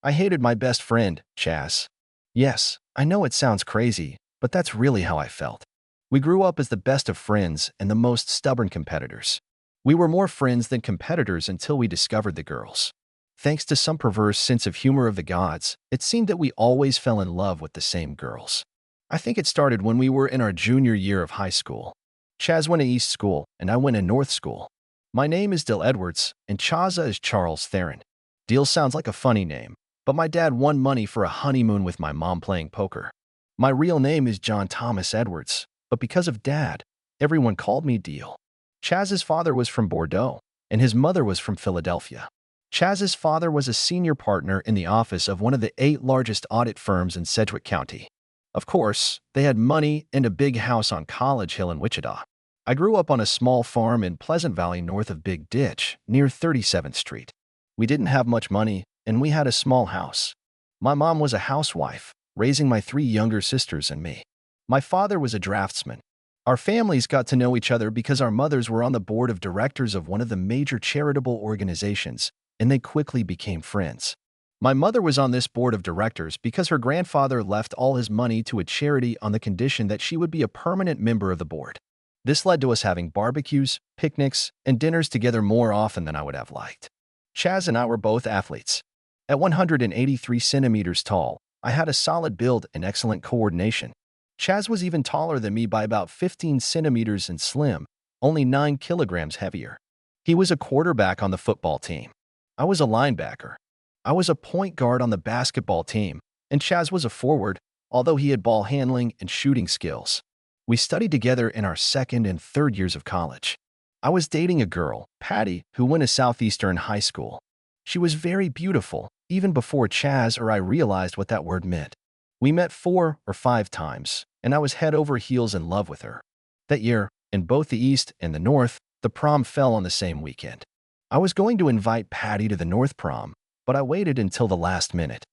I hated my best friend, Chaz. Yes, I know it sounds crazy, but that's really how I felt. We grew up as the best of friends and the most stubborn competitors. We were more friends than competitors until we discovered the girls. Thanks to some perverse sense of humor of the gods, it seemed that we always fell in love with the same girls. I think it started when we were in our junior year of high school. Chaz went to East School, and I went to North School. My name is Dill Edwards, and Chaza is Charles Theron. Dill sounds like a funny name, but my dad won money for a honeymoon with my mom playing poker. My real name is John Thomas Edwards, but because of Dad, everyone called me Deal. Chaz's father was from Bordeaux, and his mother was from Philadelphia. Chaz's father was a senior partner in the office of one of the 8 largest audit firms in Sedgwick County. Of course, they had money and a big house on College Hill in Wichita. I grew up on a small farm in Pleasant Valley north of Big Ditch, near 37th Street. We didn't have much money, and we had a small house. My mom was a housewife, raising my 3 younger sisters and me. My father was a draftsman. Our families got to know each other because our mothers were on the board of directors of one of the major charitable organizations, and they quickly became friends. My mother was on this board of directors because her grandfather left all his money to a charity on the condition that she would be a permanent member of the board. This led to us having barbecues, picnics, and dinners together more often than I would have liked. Chaz and I were both athletes. At 183 centimeters tall, I had a solid build and excellent coordination. Chaz was even taller than me by about 15 centimeters and slim, only 9 kilograms heavier. He was a quarterback on the football team. I was a linebacker. I was a point guard on the basketball team, and Chaz was a forward, although he had ball handling and shooting skills. We studied together in our 2nd and 3rd years of college. I was dating a girl, Patty, who went to Southeastern High School. She was very beautiful, even before Chaz or I realized what that word meant. We met 4 or 5 times, and I was head over heels in love with her. That year, in both the East and the North, the prom fell on the same weekend. I was going to invite Patty to the North prom, but I waited until the last minute.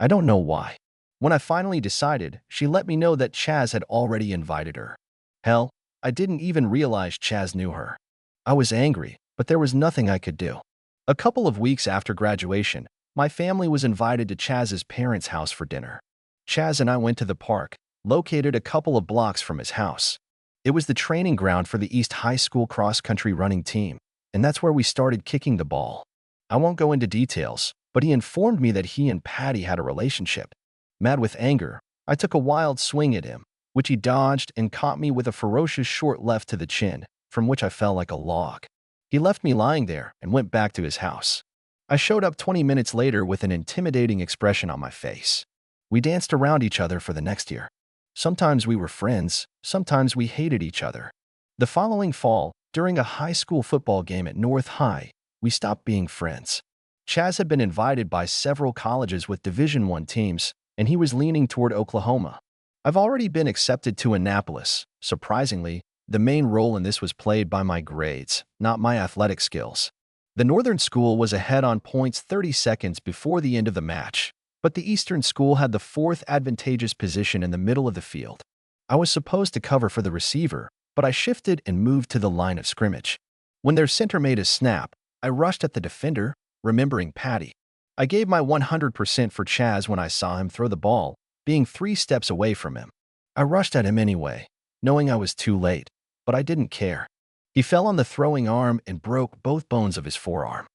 I don't know why. When I finally decided, she let me know that Chaz had already invited her. Hell, I didn't even realize Chaz knew her. I was angry, but there was nothing I could do. A couple of weeks after graduation, my family was invited to Chaz's parents' house for dinner. Chaz and I went to the park, located a couple of blocks from his house. It was the training ground for the East High School cross-country running team, and that's where we started kicking the ball. I won't go into details, but he informed me that he and Patty had a relationship. Mad with anger, I took a wild swing at him, which he dodged and caught me with a ferocious short left to the chin, from which I fell like a log. He left me lying there and went back to his house. I showed up 20 minutes later with an intimidating expression on my face. We danced around each other for the next year. Sometimes we were friends, sometimes we hated each other. The following fall, during a high school football game at North High, we stopped being friends. Chaz had been invited by several colleges with Division I teams, and he was leaning toward Oklahoma. I've already been accepted to Annapolis. Surprisingly, the main role in this was played by my grades, not my athletic skills. The Northern school was ahead on points 30 seconds before the end of the match, but the Eastern school had the 4th advantageous position in the middle of the field. I was supposed to cover for the receiver, but I shifted and moved to the line of scrimmage. When their center made a snap, I rushed at the defender, remembering Patty. I gave my 100% for Chaz when I saw him throw the ball, being 3 steps away from him. I rushed at him anyway, knowing I was too late, but I didn't care. He fell on the throwing arm and broke both bones of his forearm.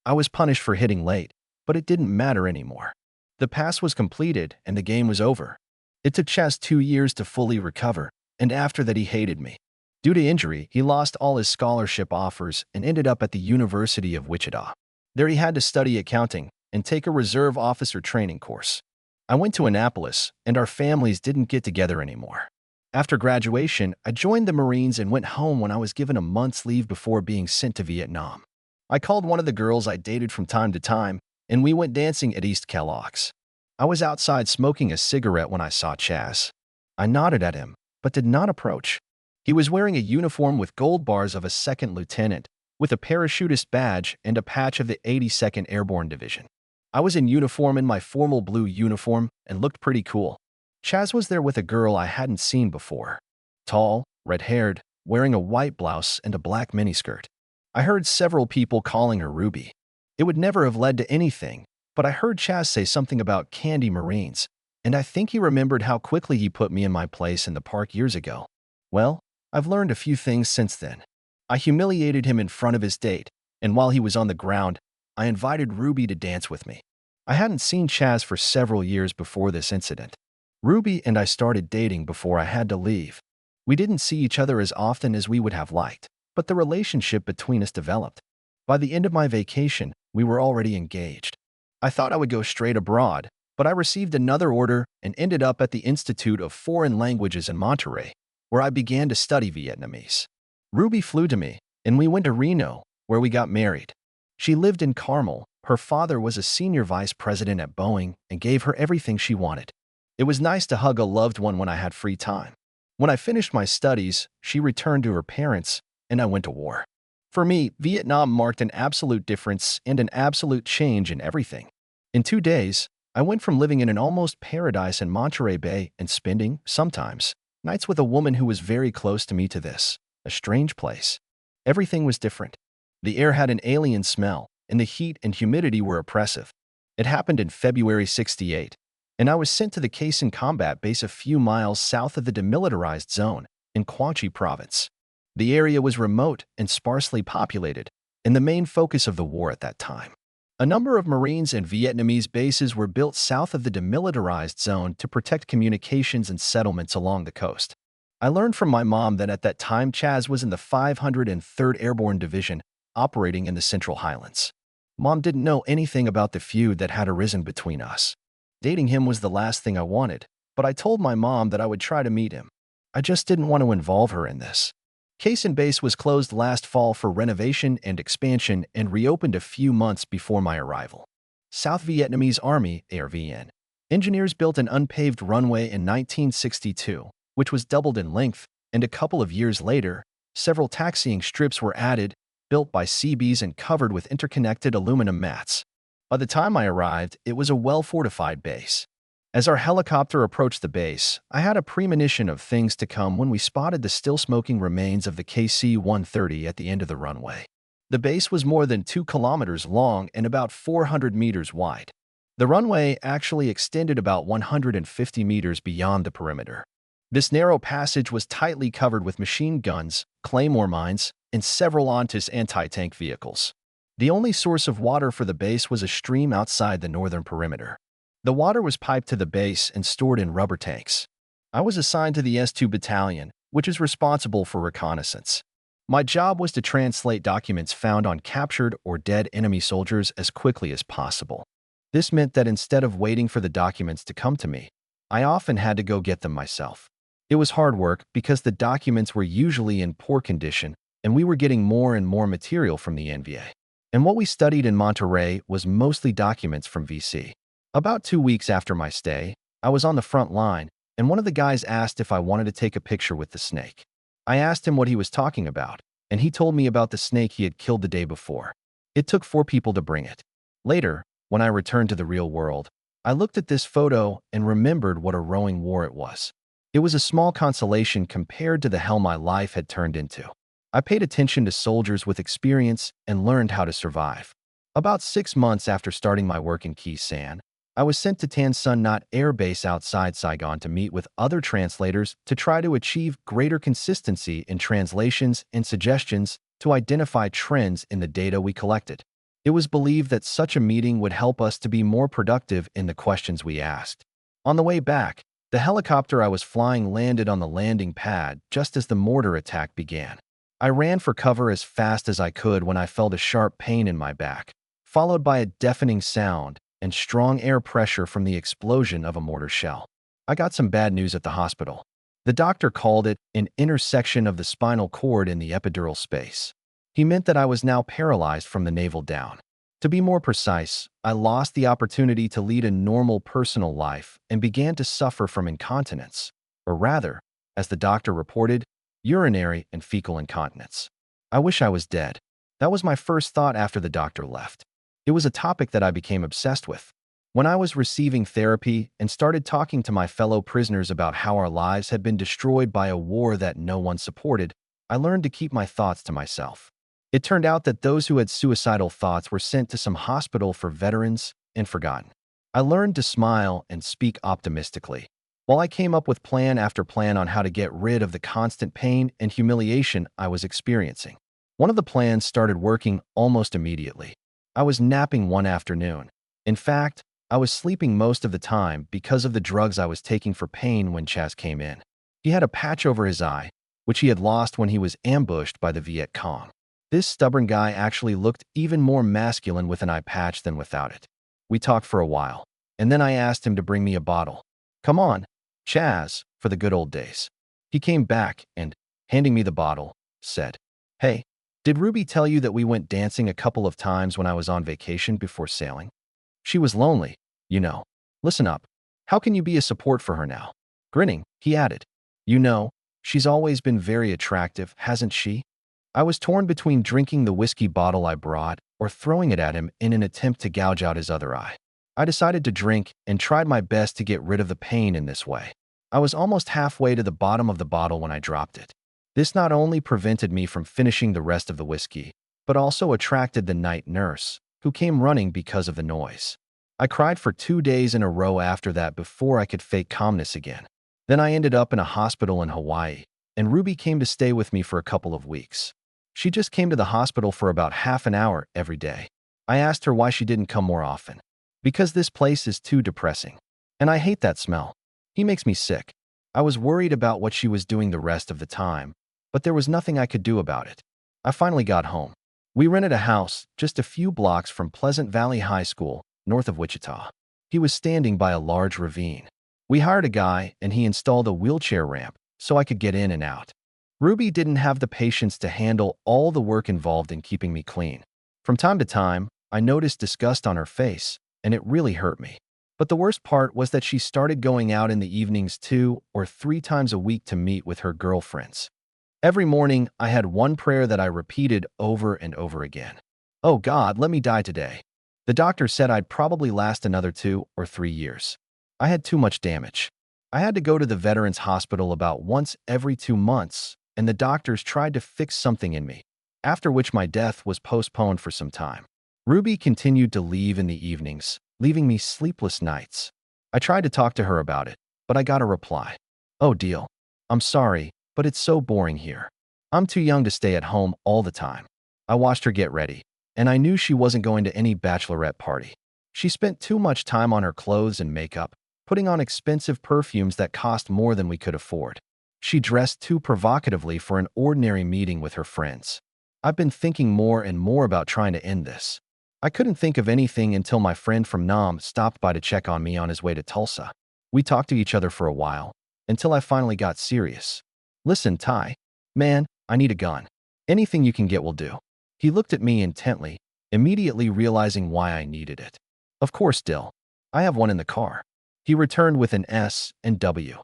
I was punished for hitting late, but it didn't matter anymore. The pass was completed and the game was over. It took Chaz 2 years to fully recover, and after that he hated me. Due to injury, he lost all his scholarship offers and ended up at the University of Wichita. There he had to study accounting and take a reserve officer training course. I went to Annapolis, and our families didn't get together anymore. After graduation, I joined the Marines and went home when I was given a month's leave before being sent to Vietnam. I called one of the girls I dated from time to time, and we went dancing at East Kellogg's. I was outside smoking a cigarette when I saw Chaz. I nodded at him, but did not approach. He was wearing a uniform with gold bars of a 2nd lieutenant, with a parachutist badge and a patch of the 82nd Airborne Division. I was in uniform in my formal blue uniform and looked pretty cool. Chaz was there with a girl I hadn't seen before. Tall, red-haired, wearing a white blouse and a black miniskirt. I heard several people calling her Ruby. It would never have led to anything, but I heard Chaz say something about candy Marines, and I think he remembered how quickly he put me in my place in the park years ago. Well, I've learned a few things since then. I humiliated him in front of his date, and while he was on the ground, I invited Ruby to dance with me. I hadn't seen Chaz for several years before this incident. Ruby and I started dating before I had to leave. We didn't see each other as often as we would have liked, but the relationship between us developed. By the end of my vacation, we were already engaged. I thought I would go straight abroad, but I received another order and ended up at the Institute of Foreign Languages in Monterey, where I began to study Vietnamese. Ruby flew to me, and we went to Reno, where we got married. She lived in Carmel. Her father was a senior vice president at Boeing and gave her everything she wanted. It was nice to hug a loved one when I had free time. When I finished my studies, she returned to her parents, and I went to war. For me, Vietnam marked an absolute difference and an absolute change in everything. In 2 days, I went from living in an almost paradise in Monterey Bay and spending, sometimes, nights with a woman who was very close to me to this, a strange place. Everything was different. The air had an alien smell, and the heat and humidity were oppressive. It happened in February '68, and I was sent to the Quezon Combat Base a few miles south of the demilitarized zone in Quang Tri Province. The area was remote and sparsely populated, and the main focus of the war at that time. A number of Marines and Vietnamese bases were built south of the demilitarized zone to protect communications and settlements along the coast. I learned from my mom that at that time Chaz was in the 503rd Airborne Division, operating in the Central Highlands. Mom didn't know anything about the feud that had arisen between us. Dating him was the last thing I wanted, but I told my mom that I would try to meet him. I just didn't want to involve her in this. Quezon Base was closed last fall for renovation and expansion and reopened a few months before my arrival. South Vietnamese Army, ARVN, engineers built an unpaved runway in 1962, which was doubled in length, and a couple of years later, several taxiing strips were added, built by CBs and covered with interconnected aluminum mats. By the time I arrived, it was a well-fortified base. As our helicopter approached the base, I had a premonition of things to come when we spotted the still-smoking remains of the KC-130 at the end of the runway. The base was more than 2 kilometers long and about 400 meters wide. The runway actually extended about 150 meters beyond the perimeter. This narrow passage was tightly covered with machine guns, claymore mines, and several Ontas anti-tank vehicles. The only source of water for the base was a stream outside the northern perimeter. The water was piped to the base and stored in rubber tanks. I was assigned to the S2 Battalion, which is responsible for reconnaissance. My job was to translate documents found on captured or dead enemy soldiers as quickly as possible. This meant that instead of waiting for the documents to come to me, I often had to go get them myself. It was hard work because the documents were usually in poor condition, and we were getting more and more material from the NVA. And what we studied in Monterey was mostly documents from VC. About 2 weeks after my stay, I was on the front line, and one of the guys asked if I wanted to take a picture with the snake. I asked him what he was talking about, and he told me about the snake he had killed the day before. It took 4 people to bring it. Later, when I returned to the real world, I looked at this photo and remembered what a rowing war it was. It was a small consolation compared to the hell my life had turned into. I paid attention to soldiers with experience and learned how to survive. About 6 months after starting my work in Quezon, I was sent to Tan Son Nhut Air Base outside Saigon to meet with other translators to try to achieve greater consistency in translations and suggestions to identify trends in the data we collected. It was believed that such a meeting would help us to be more productive in the questions we asked. On the way back, the helicopter I was flying landed on the landing pad just as the mortar attack began. I ran for cover as fast as I could when I felt a sharp pain in my back, followed by a deafening sound and strong air pressure from the explosion of a mortar shell. I got some bad news at the hospital. The doctor called it an intersection of the spinal cord in the epidural space. He meant that I was now paralyzed from the navel down. To be more precise, I lost the opportunity to lead a normal personal life and began to suffer from incontinence, or rather, as the doctor reported, urinary and fecal incontinence. I wish I was dead. That was my first thought after the doctor left. It was a topic that I became obsessed with. When I was receiving therapy and started talking to my fellow prisoners about how our lives had been destroyed by a war that no one supported, I learned to keep my thoughts to myself. It turned out that those who had suicidal thoughts were sent to some hospital for veterans and forgotten. I learned to smile and speak optimistically, while I came up with plan after plan on how to get rid of the constant pain and humiliation I was experiencing. One of the plans started working almost immediately. I was napping one afternoon. In fact, I was sleeping most of the time because of the drugs I was taking for pain when Chaz came in. He had a patch over his eye, which he had lost when he was ambushed by the Viet Cong. This stubborn guy actually looked even more masculine with an eye patch than without it. We talked for a while, and then I asked him to bring me a bottle. Come on, Chaz, for the good old days. He came back and, handing me the bottle, said, "Hey, did Ruby tell you that we went dancing a couple of times when I was on vacation before sailing? She was lonely, you know. Listen up. How can you be a support for her now?" Grinning, he added, "You know, she's always been very attractive, hasn't she?" I was torn between drinking the whiskey bottle I brought or throwing it at him in an attempt to gouge out his other eye. I decided to drink and tried my best to get rid of the pain in this way. I was almost halfway to the bottom of the bottle when I dropped it. This not only prevented me from finishing the rest of the whiskey, but also attracted the night nurse, who came running because of the noise. I cried for 2 days in a row after that before I could fake calmness again. Then I ended up in a hospital in Hawaii, and Ruby came to stay with me for a couple of weeks. She just came to the hospital for about half an hour every day. I asked her why she didn't come more often. Because this place is too depressing. And I hate that smell. He makes me sick. I was worried about what she was doing the rest of the time, but there was nothing I could do about it. I finally got home. We rented a house just a few blocks from Pleasant Valley High School, north of Wichita. He was standing by a large ravine. We hired a guy, and he installed a wheelchair ramp so I could get in and out. Ruby didn't have the patience to handle all the work involved in keeping me clean. From time to time, I noticed disgust on her face, and it really hurt me. But the worst part was that she started going out in the evenings 2 or 3 times a week to meet with her girlfriends. Every morning, I had one prayer that I repeated over and over again. "Oh God, let me die today." The doctor said I'd probably last another 2 or 3 years. I had too much damage. I had to go to the Veterans Hospital about once every 2 months, and the doctors tried to fix something in me, after which my death was postponed for some time. Ruby continued to leave in the evenings, leaving me sleepless nights. I tried to talk to her about it, but I got a reply. "Oh, deal. I'm sorry, but it's so boring here. I'm too young to stay at home all the time." I watched her get ready, and I knew she wasn't going to any bachelorette party. She spent too much time on her clothes and makeup, putting on expensive perfumes that cost more than we could afford. She dressed too provocatively for an ordinary meeting with her friends. I've been thinking more and more about trying to end this. I couldn't think of anything until my friend from Nam stopped by to check on me on his way to Tulsa. We talked to each other for a while, until I finally got serious. "Listen, Ty. Man, I need a gun. Anything you can get will do." He looked at me intently, immediately realizing why I needed it. "Of course, Dill. I have one in the car." He returned with an S&W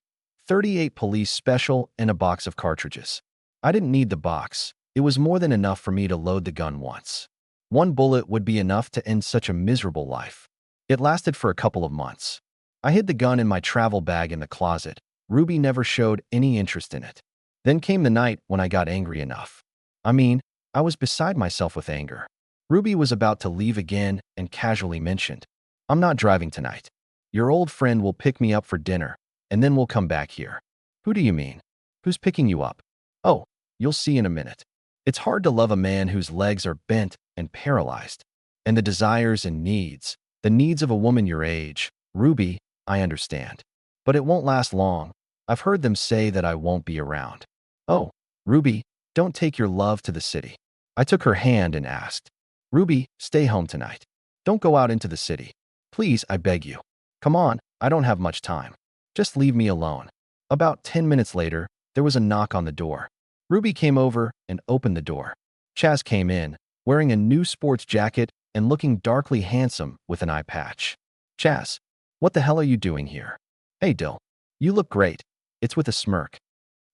38 police special and a box of cartridges. I didn't need the box. It was more than enough for me to load the gun once. One bullet would be enough to end such a miserable life. It lasted for a couple of months. I hid the gun in my travel bag in the closet. Ruby never showed any interest in it. Then came the night when I got angry enough. I was beside myself with anger. Ruby was about to leave again and casually mentioned, "I'm not driving tonight. Your old friend will pick me up for dinner, and then we'll come back here." "Who do you mean? Who's picking you up?" "Oh, you'll see in a minute." It's hard to love a man whose legs are bent and paralyzed. And the desires and needs, the needs of a woman your age, Ruby, I understand. But it won't last long. I've heard them say that I won't be around. "Oh, Ruby, don't take your love to the city." I took her hand and asked, "Ruby, stay home tonight. Don't go out into the city. Please, I beg you. Come on, I don't have much time. Just leave me alone." About 10 minutes later, there was a knock on the door. Ruby came over and opened the door. Chaz came in, wearing a new sports jacket and looking darkly handsome with an eye patch. "Chaz, what the hell are you doing here?" "Hey, Dill, you look great." It's with a smirk.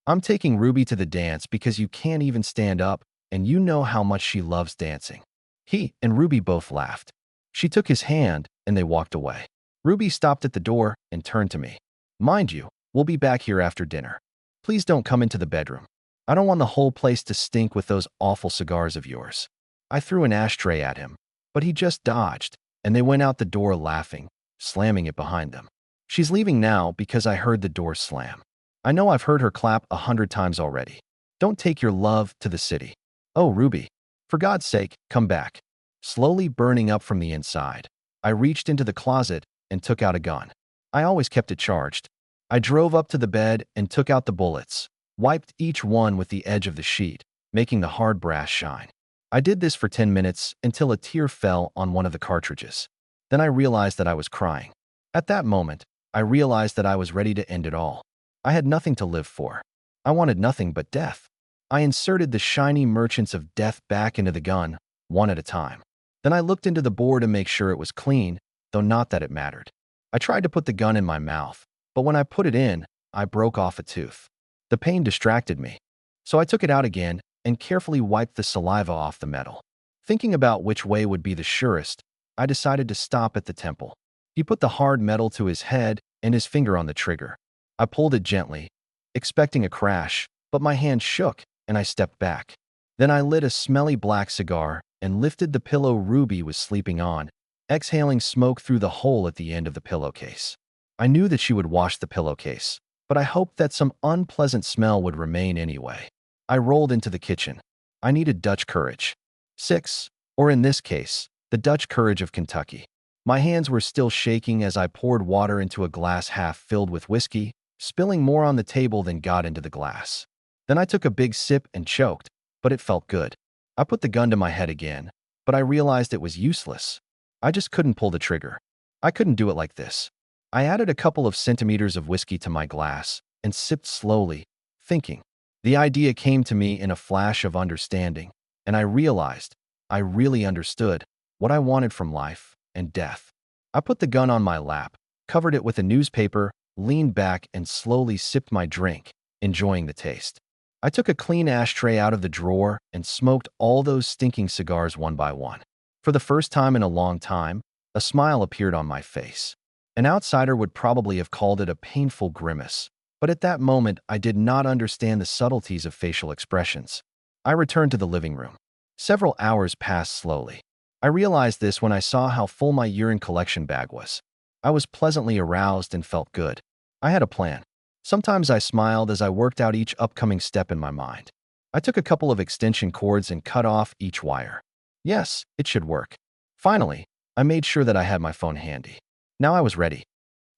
"I'm taking Ruby to the dance because you can't even stand up, and you know how much she loves dancing." He and Ruby both laughed. She took his hand, and they walked away. Ruby stopped at the door and turned to me. "Mind you, we'll be back here after dinner. Please don't come into the bedroom. I don't want the whole place to stink with those awful cigars of yours." I threw an ashtray at him, but he just dodged, and they went out the door laughing, slamming it behind them. She's leaving now because I heard the door slam. I know I've heard her clap 100 times already. Don't take your love to the city. Oh, Ruby. For God's sake, come back. Slowly burning up from the inside, I reached into the closet and took out a gun. I always kept it charged. I drove up to the bed and took out the bullets, wiped each one with the edge of the sheet, making the hard brass shine. I did this for 10 minutes until a tear fell on one of the cartridges. Then I realized that I was crying. At that moment, I realized that I was ready to end it all. I had nothing to live for. I wanted nothing but death. I inserted the shiny merchants of death back into the gun, one at a time. Then I looked into the bore to make sure it was clean, though not that it mattered. I tried to put the gun in my mouth, but when I put it in, I broke off a tooth. The pain distracted me, so I took it out again and carefully wiped the saliva off the metal. Thinking about which way would be the surest, I decided to stop at the temple. He put the hard metal to his head and his finger on the trigger. I pulled it gently, expecting a crash, but my hand shook and I stepped back. Then I lit a smelly black cigar and lifted the pillow Ruby was sleeping on, exhaling smoke through the hole at the end of the pillowcase. I knew that she would wash the pillowcase, but I hoped that some unpleasant smell would remain anyway. I rolled into the kitchen. I needed Dutch courage. 6, or in this case, the Dutch courage of Kentucky. My hands were still shaking as I poured water into a glass half filled with whiskey, spilling more on the table than got into the glass. Then I took a big sip and choked, but it felt good. I put the gun to my head again, but I realized it was useless. I just couldn't pull the trigger. I couldn't do it like this. I added a couple of centiliters of whiskey to my glass and sipped slowly, thinking. The idea came to me in a flash of understanding, and I realized I really understood what I wanted from life and death. I put the gun on my lap, covered it with a newspaper, leaned back and slowly sipped my drink, enjoying the taste. I took a clean ashtray out of the drawer and smoked all those stinking cigars one by one. For the first time in a long time, a smile appeared on my face. An outsider would probably have called it a painful grimace, but at that moment I did not understand the subtleties of facial expressions. I returned to the living room. Several hours passed slowly. I realized this when I saw how full my urine collection bag was. I was pleasantly aroused and felt good. I had a plan. Sometimes I smiled as I worked out each upcoming step in my mind. I took a couple of extension cords and cut off each wire. Yes, it should work. Finally, I made sure that I had my phone handy. Now I was ready.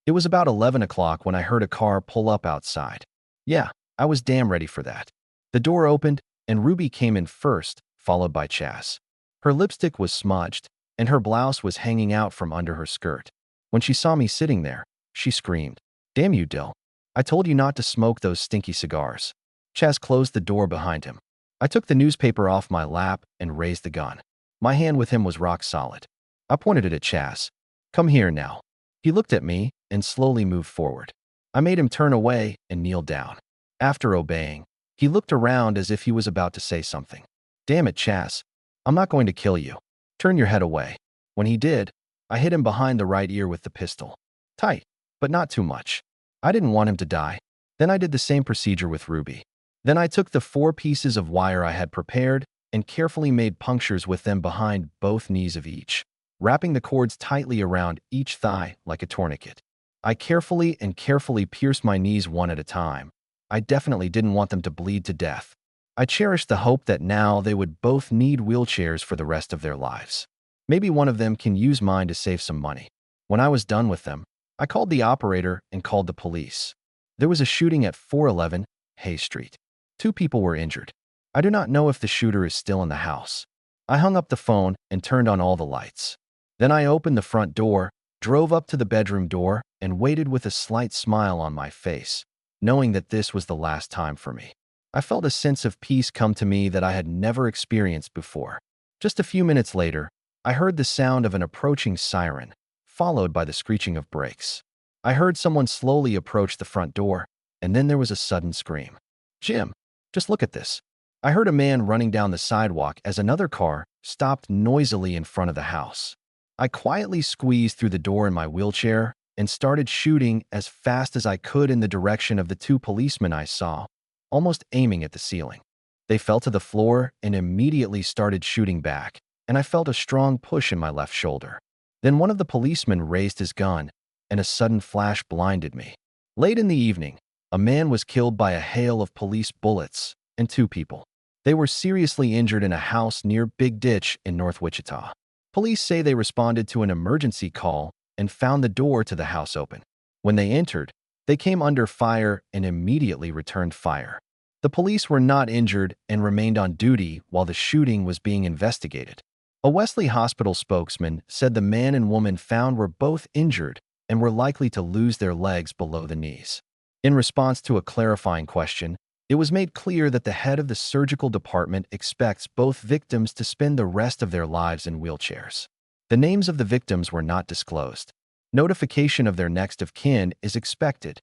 It was about 11 o'clock when I heard a car pull up outside. Yeah, I was damn ready for that. The door opened, and Ruby came in first, followed by Chas. Her lipstick was smudged, and her blouse was hanging out from under her skirt. When she saw me sitting there, she screamed, "Damn you, Dill. I told you not to smoke those stinky cigars." Chas closed the door behind him. I took the newspaper off my lap and raised the gun. My hand with him was rock solid. I pointed it at Chas. "Come here now." He looked at me and slowly moved forward. I made him turn away and kneel down. After obeying, he looked around as if he was about to say something. "Damn it, Chas. I'm not going to kill you. Turn your head away." When he did, I hit him behind the right ear with the pistol. Tight, but not too much. I didn't want him to die. Then I did the same procedure with Ruby. Then I took the 4 pieces of wire I had prepared and carefully made punctures with them behind both knees of each, wrapping the cords tightly around each thigh like a tourniquet. I carefully pierced my knees one at a time. I definitely didn't want them to bleed to death. I cherished the hope that now they would both need wheelchairs for the rest of their lives. Maybe one of them can use mine to save some money. When I was done with them, I called the operator and called the police. There was a shooting at 411 Hay Street. 2 people were injured. I do not know if the shooter is still in the house. I hung up the phone and turned on all the lights. Then I opened the front door, drove up to the bedroom door, and waited with a slight smile on my face, knowing that this was the last time for me. I felt a sense of peace come to me that I had never experienced before. Just a few minutes later, I heard the sound of an approaching siren, followed by the screeching of brakes. I heard someone slowly approach the front door, and then there was a sudden scream. "Jim, just look at this." I heard a man running down the sidewalk as another car stopped noisily in front of the house. I quietly squeezed through the door in my wheelchair and started shooting as fast as I could in the direction of the 2 policemen I saw, almost aiming at the ceiling. They fell to the floor and immediately started shooting back, and I felt a strong push in my left shoulder. Then one of the policemen raised his gun, and a sudden flash blinded me. Late in the evening, a man was killed by a hail of police bullets, and two people. They were seriously injured in a house near Big Ditch in North Wichita. Police say they responded to an emergency call and found the door to the house open. When they entered, they came under fire and immediately returned fire. The police were not injured and remained on duty while the shooting was being investigated. A Wesley Hospital spokesman said the man and woman found were both injured and were likely to lose their legs below the knees. In response to a clarifying question, it was made clear that the head of the surgical department expects both victims to spend the rest of their lives in wheelchairs. The names of the victims were not disclosed. Notification of their next of kin is expected,